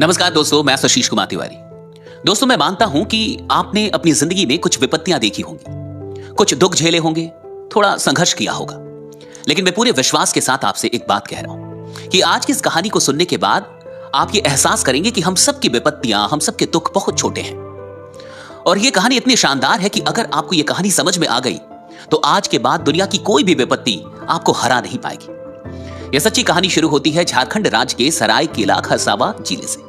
नमस्कार दोस्तों, मैं आशीष कुमार तिवारी। दोस्तों, मैं मानता हूं कि आपने अपनी जिंदगी में कुछ विपत्तियां देखी होंगी, कुछ दुख झेले होंगे, थोड़ा संघर्ष किया होगा। लेकिन मैं पूरे विश्वास के साथ आपसे एक बात कह रहा हूं कि आज की इस कहानी को सुनने के बाद आप ये एहसास करेंगे कि हम सबकी विपत्तियां, हम सबके दुख बहुत छोटे हैं। और ये कहानी इतनी शानदार है कि अगर आपको ये कहानी समझ में आ गई तो आज के बाद दुनिया की कोई भी विपत्ति आपको हरा नहीं पाएगी। यह सच्ची कहानी शुरू होती है झारखंड राज्य के सरायकेला खरसावा जिले से।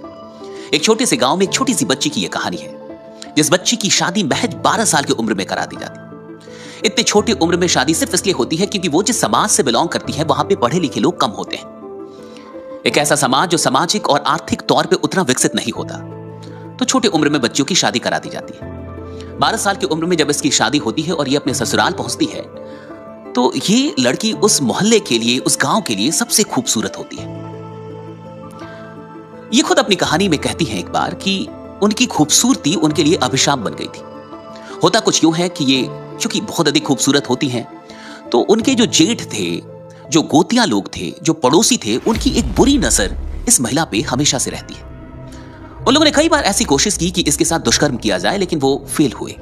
एक छोटे से गांव में एक छोटी सी बच्ची की यह कहानी है, जिस बच्ची की शादी महज 12 साल की उम्र में करा दी जाती। इतनी छोटी उम्र में शादी सिर्फ इसलिए होती है क्योंकि वो जिस समाज से बिलोंग करती है वहां पे पढ़े लिखे लोग कम होते हैं। एक ऐसा समाज जो सामाजिक और आर्थिक तौर पे उतना विकसित नहीं होता, तो छोटे उम्र में बच्चियों की शादी करा दी जाती है। 12 साल की उम्र में जब इसकी शादी होती है और ये अपने ससुराल पहुंचती है, तो ये लड़की उस मोहल्ले के लिए, उस गांव के लिए सबसे खूबसूरत होती है। ये खुद अपनी कहानी में कहती हैं एक बार कि उनकी खूबसूरती उनके लिए अभिशाप बन गई थी। होता कुछ यूं है कि ये क्योंकि बहुत अधिक खूबसूरत होती हैं, तो उनके जो जेठ थे, जो गोतिया लोग थे, जो पड़ोसी थे, उनकी एक बुरी नजर इस महिला पे हमेशा से रहती है। उन लोगों ने कई बार ऐसी कोशिश की कि इसके साथ दुष्कर्म किया जाए, लेकिन वो फेल हुए।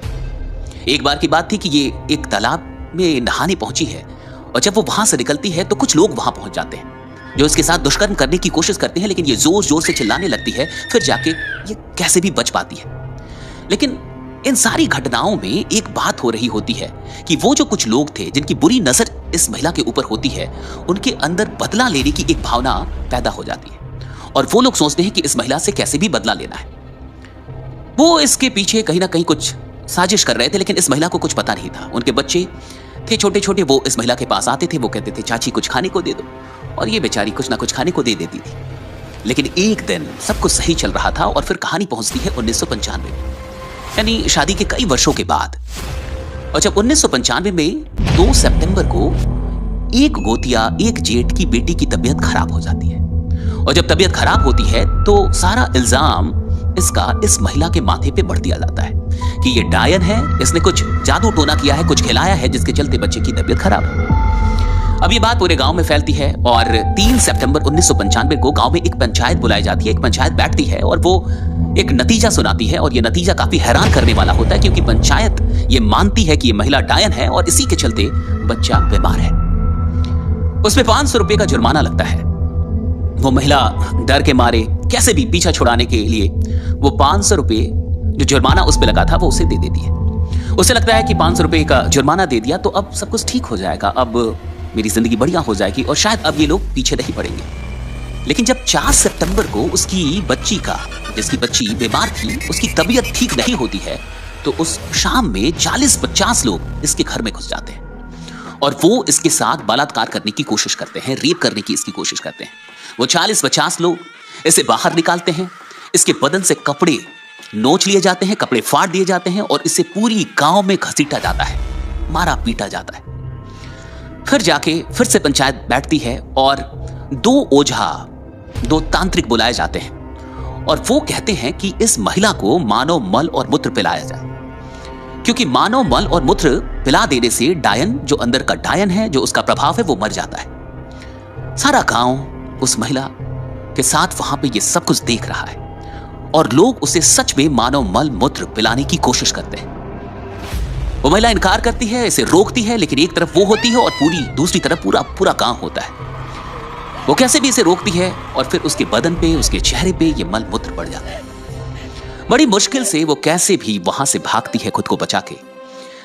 एक बार की बात थी कि ये एक तालाब में नहाने पहुंची है और जब वो वहां से निकलती है तो कुछ लोग वहां पहुंच जाते हैं जो इसके साथ दुष्कर्म करने की कोशिश करते हैं, लेकिन ये जोर जोर से चिल्लाने लगती है। फिर जाके ये कैसे भी बच पाती है। लेकिन इन सारी घटनाओं में एक बात हो रही होती है कि वो जो कुछ लोग थे जिनकी बुरी नजर इस महिला के ऊपर होती है, उनके अंदर बदला लेने की एक भावना पैदा हो जाती है और वो लोग सोचते हैं कि इस महिला से कैसे भी बदला लेना है। वो इसके पीछे कहीं ना कहीं कुछ साजिश कर रहे थे, लेकिन इस महिला को कुछ पता नहीं था। उनके बच्चे थे छोटे छोटे, वो इस महिला के पास आते थे, वो कहते थे चाची कुछ खाने को दे दो, और ये बेचारी कुछ ना कुछ खाने को दे देती थी। लेकिन एक दिन सब कुछ सही चल रहा था और फिर कहानी पहुंचती है 1995 में, यानी शादी के कई वर्षों के बाद। और जब 1995 में 2 सितंबर को एक गोतिया, एक जेठ की बेटी की तबीयत खराब हो जाती है। और जब तबीयत खराब होती है तो सारा इल्जाम इसका इस महिला के माथे पे बढ़ दिया जाता है कि ये डायन है, इसने कुछ जादू टोना किया है, कुछ खिलाया है, जिसके चलते बच्चे की तबीयत खराब है। अब ये बात पूरे गांव में फैलती है और 3 सितंबर 1995 को गांव में एक पंचायत बुलाई जाती है। एक पंचायत बैठती है और वो एक नतीजा सुनाती है और ये नतीजा काफी हैरान करने वाला होता है, क्योंकि पंचायत ये मानती है कि ये महिला डायन है और इसी के चलते बच्चा बीमार है। उसमें 500 रुपए का जुर्माना लगता है। वो महिला डर के मारे कैसे भी पीछा छुड़ाने के लिए वो 500 रुपए जो जुर्माना उस पे लगा था वो उसे दे देती है। उसे लगता है कि 500 रुपए का जुर्माना दे दिया तो अब सब कुछ ठीक हो जाएगा, अब मेरी जिंदगी बढ़िया हो जाएगी और शायद अब ये लोग पीछे नहीं पड़ेंगे। लेकिन जब 4 सितंबर को उसकी बच्ची का, जिसकी बच्ची बीमार थी, उसकी तबीयत ठीक नहीं होती है, तो उस शाम में 40-50 लोग इसके घर में घुस जाते हैं और वो इसके साथ बलात्कार करने की कोशिश करते हैं, रेप करने की इसकी कोशिश करते हैं। वो 40-50 लोग इसे बाहर निकालते हैं, इसके बदन से कपड़े नोच लिए जाते हैं, कपड़े फाड़ दिए जाते हैं और इसे पूरी गांव में घसीटा जाता है, मारा पीटा जाता है। फिर जाके फिर से पंचायत बैठती है और 2 ओझा, 2 तांत्रिक बुलाए जाते हैं और वो कहते हैं कि इस महिला को मानव मल और मूत्र पिलाया जाए, क्योंकि मानव मल और मूत्र पिला देने से डायन, जो अंदर का डायन है, जो उसका प्रभाव है, वो मर जाता है। सारा गांव उस महिला के साथ वहां पे ये सब कुछ देख रहा है और लोग उसे सच में मानव मल मूत्र पिलाने की कोशिश करते हैं। वो महिला इनकार करती है, इसे रोकती है, लेकिन एक तरफ वो होती है और दूसरी तरफ पूरा गांव होता है। वो कैसे भी इसे रोकती है और फिर उसके बदन पे, उसके चेहरे पे ये मल मूत्र पड़ जाता है। बड़ी मुश्किल से वो कैसे भी वहां से भागती है खुद को बचा के,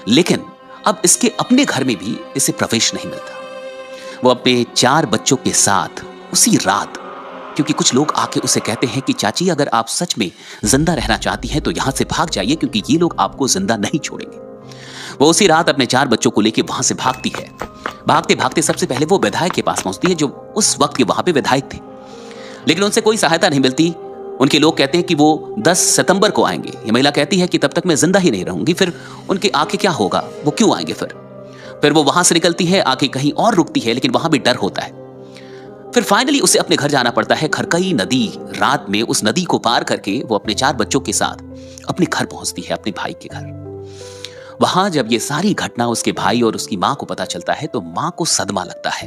लेकिन अब इसके अपने घर में भी इसे प्रवेश नहीं मिलता। वो अपने 4 बच्चों के साथ उसी रात, क्योंकि कुछ लोग आके उसे कहते हैं कि चाची अगर आप सच में जिंदा रहना चाहती हैं तो यहां से भाग जाइए, क्योंकि ये लोग आपको जिंदा नहीं छोड़ेंगे। वो उसी रात अपने 4 बच्चों को लेके वहां से भागती है। भागते भागते सबसे पहले वो विधायक के पास पहुंचती है, जो उस वक्त के वहां पे विधायक थे, लेकिन उनसे कोई सहायता नहीं मिलती। उनके लोग कहते हैं कि वो 10 सितंबर को आएंगे। ये महिला कहती है कि तब तक मैं जिंदा ही नहीं रहूंगी, फिर उनके आके क्या होगा, वो क्यों आएंगे। फिर वो वहां से निकलती है, आके कहीं और रुकती है, लेकिन वहां भी डर होता है। फिर फाइनली उसे अपने घर जाना पड़ता है। खरकई नदी, रात में उस नदी को पार करके वो अपने 4 बच्चों के साथ अपने घर पहुंचती है, अपने भाई के घर। वहां जब ये सारी घटना उसके भाई और उसकी मां को पता चलता है तो मां को सदमा लगता है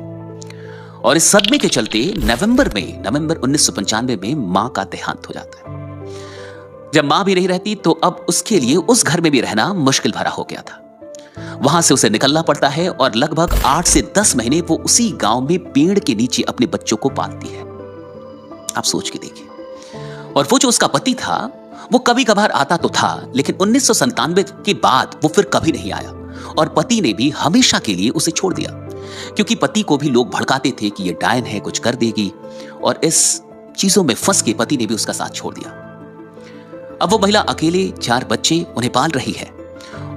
और इस सदमे के चलते नवंबर 1995 में मां का देहांत हो जाता है। जब मां भी नहीं रहती तो अब उसके लिए उस घर में भी रहना मुश्किल भरा हो गया था। वहां से उसे निकलना पड़ता है और लगभग 8 से 10 महीने वो उसी गांव में पेड़ के नीचे अपने बच्चों को पालती है। आप सोच के देखिए। और वो जो उसका पति था वो कभी कभार आता तो था, लेकिन 1997 के बाद वो फिर कभी नहीं आया और पति ने भी हमेशा के लिए उसे छोड़ दिया, क्योंकि पति को भी लोग भड़काते थे कि ये डायन है, कुछ कर देगी, और इस चीजों में फंस के पति ने भी उसका साथ छोड़ दिया। अब वो महिला अकेले 4 बच्चे उन्हें पाल रही है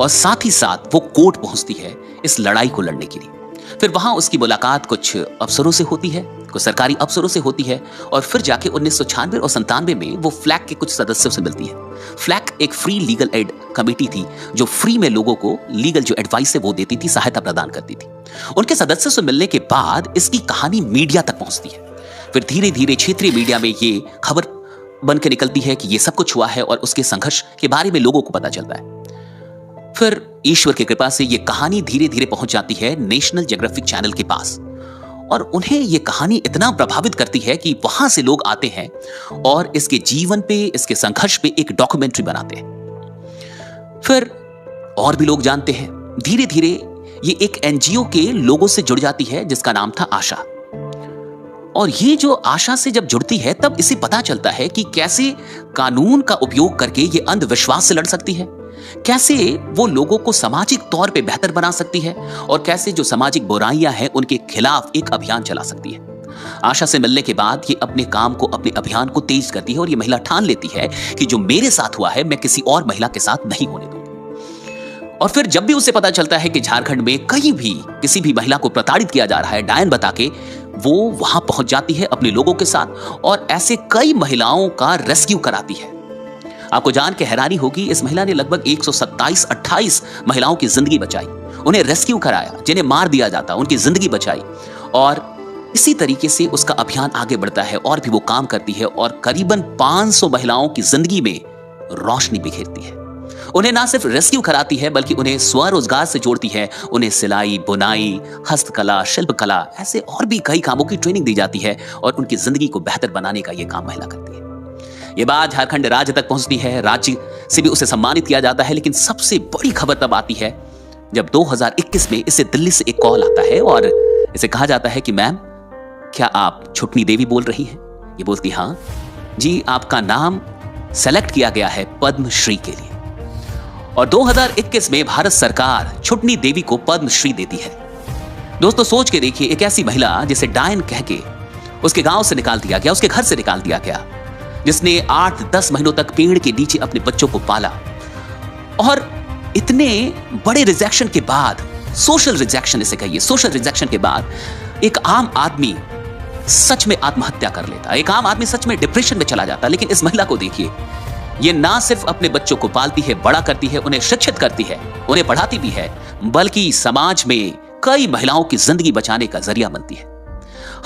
और साथ ही साथ वो कोर्ट पहुंचती है इस लड़ाई को लड़ने के लिए। फिर वहां उसकी मुलाकात कुछ अफसरों से होती है, कुछ सरकारी अफसरों से होती है, और फिर जाके 1996 और 97 में वो फ्लैग के कुछ सदस्यों से मिलती है। फ्लैग एक फ्री लीगल एड कमेटी थी जो फ्री में लोगों को लीगल जो एडवाइस है वो देती थी, सहायता प्रदान करती थी। उनके सदस्यों से मिलने के बाद इसकी कहानी मीडिया तक पहुंचती है। फिर धीरे धीरे क्षेत्रीय मीडिया में ये खबर बन के निकलती है कि ये सब कुछ हुआ है और उसके संघर्ष के बारे में लोगों को पता चलता है। फिर ईश्वर की कृपा से ये कहानी धीरे धीरे पहुंच जाती है नेशनल ज्योग्राफिक चैनल के पास, और उन्हें ये कहानी इतना प्रभावित करती है कि वहां से लोग आते हैं और इसके जीवन पे, इसके संघर्ष पे एक डॉक्यूमेंट्री बनाते हैं। फिर और भी लोग जानते हैं। धीरे धीरे ये एक एनजीओ के लोगों से जुड़ जाती है जिसका नाम था आशा। और ये जो आशा से जब जुड़ती है तब इसे पता चलता है कि कैसे कानून का उपयोग करके ये अंधविश्वास से लड़ सकती है, कैसे वो लोगों को सामाजिक तौर पे बेहतर बना सकती है, और कैसे जो सामाजिक बुराइयां हैं उनके खिलाफ एक अभियान चला सकती है। आशा से मिलने के बाद ये अपने काम को, अपने अभियान को तेज करती है और ये महिला ठान लेती है कि जो मेरे साथ हुआ है मैं किसी और महिला के साथ नहीं होने दूंगी। और फिर जब भी उसे पता चलता है कि झारखंड में कहीं भी किसी भी महिला को प्रताड़ित किया जा रहा है डायन बता के, वो वहां पहुंच जाती है अपने लोगों के साथ और ऐसे कई महिलाओं का रेस्क्यू कराती है। आपको जान के हैरानी होगी, इस महिला ने लगभग 127-28 महिलाओं की जिंदगी बचाई, उन्हें रेस्क्यू कराया, जिन्हें मार दिया जाता उनकी जिंदगी बचाई। और इसी तरीके से उसका अभियान आगे बढ़ता है और भी वो काम करती है और करीबन 500 महिलाओं की जिंदगी में रोशनी बिखेरती है। उन्हें ना सिर्फ रेस्क्यू कराती है बल्कि उन्हें स्वरोजगार से जोड़ती है। उन्हें सिलाई, बुनाई, हस्तकला, शिल्पकला, ऐसे और भी कई कामों की ट्रेनिंग दी जाती है और उनकी जिंदगी को बेहतर बनाने का यह काम महिला करती है। ये बात झारखंड राज्य तक पहुंचती है, राज्य से भी उसे सम्मानित किया जाता है। लेकिन सबसे बड़ी खबर तब आती है जब 2021 में इसे दिल्ली से एक कॉल आता है और इसे कहा जाता है कि मैम, क्या आप छुटनी देवी बोल रही हैं? ये बोलती हाँ जी, आपका नाम सेलेक्ट किया गया है पद्मश्री के लिए। और 2021 में भारत सरकार छुटनी देवी को पद्मश्री देती है। दोस्तों सोच के देखिए, एक ऐसी महिला जिसे डायन कह के उसके गांव से निकाल दिया गया, उसके घर से निकाल दिया गया, जिसने 8-10 महीनों तक पेड़ के नीचे अपने बच्चों को पाला, और इतने बड़े रिजेक्शन के बाद, सोशल रिजेक्शन इसे कहिए, सोशल रिजेक्शन के बाद एक आम आदमी सच में आत्महत्या कर लेता, एक आम आदमी सच में डिप्रेशन में चला जाता। लेकिन इस महिला को देखिए, ये ना सिर्फ अपने बच्चों को पालती है, बड़ा करती है, उन्हें शिक्षित करती है, उन्हें पढ़ाती भी है, बल्कि समाज में कई महिलाओं की जिंदगी बचाने का जरिया बनती है।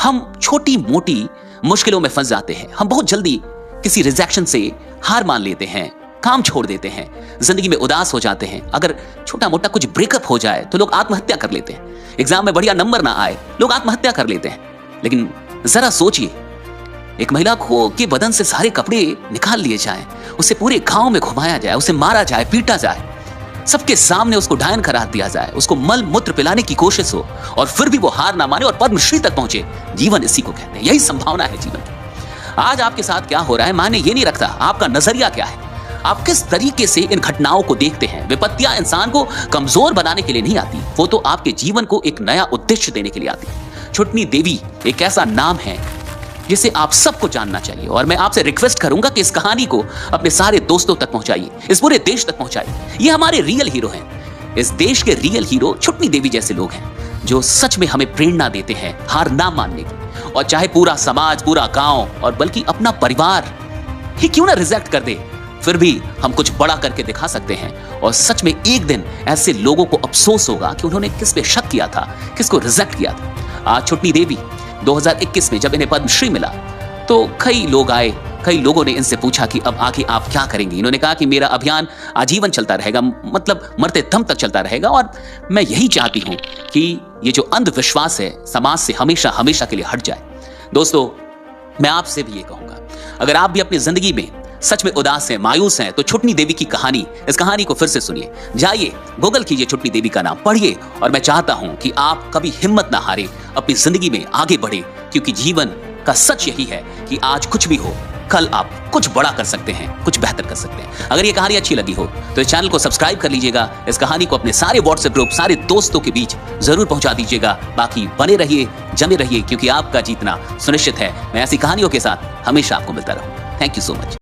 हम छोटी मोटी मुश्किलों में फंस जाते हैं, हम बहुत जल्दी किसी रिजेक्शन से हार मान लेते हैं, काम छोड़ देते हैं, जिंदगी में उदास हो जाते हैं। अगर छोटा मोटा कुछ ब्रेकअप हो जाए तो लोग आत्महत्या कर लेते हैं, एग्जाम में बढ़िया नंबर ना आए लोग आत्महत्या कर लेते हैं। लेकिन जरा सोचिए, एक महिला को के बदन से सारे कपड़े निकाल लिए जाएं, उसे पूरे गांव में घुमाया जाए, उसे मारा जाए, पीटा जाए, सबके सामने उसको डायन करार दिया जाए, उसको मल मूत्र पिलाने की कोशिश हो और फिर भी वो हार ना माने और पद्मश्री तक पहुंचे। जीवन इसी को कहते हैं, यही संभावना है जीवन की। आज आपके साथ क्या हो रहा है माने ये नहीं रखता, आपका नजरिया क्या है, आप किस तरीके से इन घटनाओं को देखते हैं। विपत्तियां इंसान को कमजोर बनाने के लिए नहीं आती, वो तो आपके जीवन को एक नया उद्देश्य देने के लिए आती है। छुटनी देवी एक ऐसा नाम है जिसे आप सबको जानना चाहिए, और मैं आपसे रिक्वेस्ट करूंगा कि इस कहानी को अपने सारे दोस्तों तक पहुंचाइए, इस पूरे देश तक पहुंचाइए। ये हमारे रियल हीरो हैं, इस देश के रियल हीरो छुटनी देवी जैसे लोग हैं जो सच में हमें प्रेरणा देते हैं हार ना मानने की। और चाहे पूरा समाज, पूरा गांव और बल्कि अपना परिवार ही क्यों ना रिजेक्ट कर दे, फिर भी हम कुछ बड़ा करके दिखा सकते हैं। और सच में एक दिन ऐसे लोगों को अफसोस होगा कि उन्होंने किस पे शक किया था, किसको रिजेक्ट किया था। आज छुटनी देवी 2021 में जब इन्हें पद्मश्री मिला तो कई लोग आए कई लोगों ने इनसे पूछा कि अब आगे आप क्या करेंगी। इन्होंने कहा कि मेरा अभियान आजीवन चलता रहेगा, मतलब मरते दम तक चलता रहेगा, और मैं यही चाहती हूं कि ये जो अंधविश्वास है समाज से हमेशा हमेशा के लिए हट जाए। दोस्तों, मैं आपसे भी ये कहूंगा, अगर आप भी अपनी जिंदगी में सच में उदास हैं, मायूस हैं, तो छुटनी देवी की कहानी, इस कहानी को फिर से सुनिए। जाइए, गूगल कीजिए छुटनी देवी का नाम, पढ़िए, और मैं चाहता हूं कि आप कभी हिम्मत ना हारें, अपनी जिंदगी में आगे बढ़े, क्योंकि जीवन का सच यही है कि आज कुछ भी हो, कल आप कुछ बड़ा कर सकते हैं, कुछ बेहतर कर सकते हैं। अगर ये कहानी अच्छी लगी हो तो इस चैनल को सब्सक्राइब कर लीजिएगा, इस कहानी को अपने सारे व्हाट्सएप ग्रुप, सारे दोस्तों के बीच जरूर पहुंचा दीजिएगा। बाकी बने रहिए, जमे रहिए, क्योंकि आपका जीतना सुनिश्चित है। मैं ऐसी कहानियों के साथ हमेशा आपको मिलता रहूं। Thank you so much.